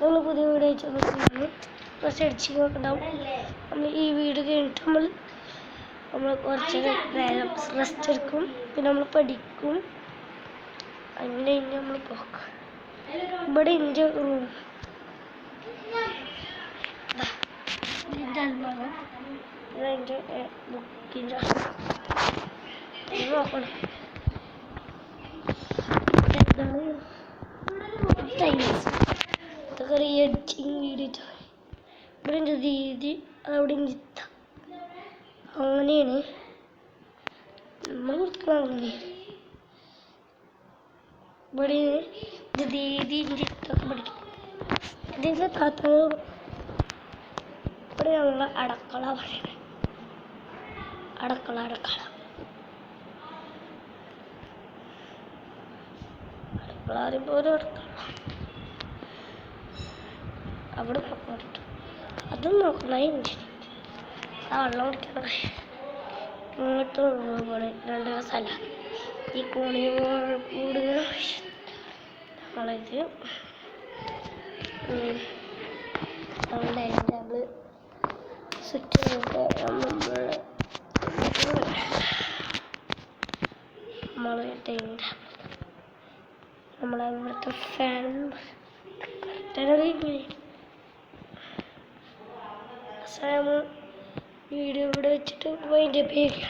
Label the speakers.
Speaker 1: നമ്മൾ പുതിയ വീഡിയോ വെച്ചാൽ കുറച്ച് അടിച്ച് നോക്കുന്നുണ്ടാവും. നമ്മൾ ഈ വീഡിയോ കഴിഞ്ഞിട്ട് നമ്മൾ കുറച്ച് നേരം റെസ്റ്റ് എടുക്കും. പിന്നെ നമ്മൾ പഠിക്കും. അങ്ങനെ നമ്മൾ പോക്കാം. ഇവിടെ എൻ്റെ റൂം എൻ്റെ ബുക്കിൻ്റെ നോക്കണം. എന്താണ് ടൈൽസ് ഇതൊക്കെ എഡിറ്റിങ് വീഡിയോ. ഇവിടെ എൻ്റെ ദീദി അവിടെ ചിത്ത അങ്ങനെയാണ് നമ്മൾ കൊടുക്കണം. ഇവിടെ ദീദി ചിത്തൊക്കെ പഠിക്കും. ഇതിൻ്റെ താത്ത ഇവിടെ ഞങ്ങൾ അടക്കള പറയുന്നത്. അടുക്കള പറയുമ്പോൾ ഒരു അടുക്കള അവിടെ നോക്കിട്ടു അതും നോക്കണ ആ വെള്ളം കുടിക്കണം. ഇങ്ങോട്ട് പോലെ 2 ദിവസമല്ല ഈ കോണി കൂടുതൽ നമ്മളിത് നമ്മുടെ ടേബിൾ സ്വിച്ച് നമ്മളെ ഇവിടുത്തെ ഫാൻ വീഡിയോ ഇവിടെ വെച്ചിട്ട് അതിൻ്റെ പേര്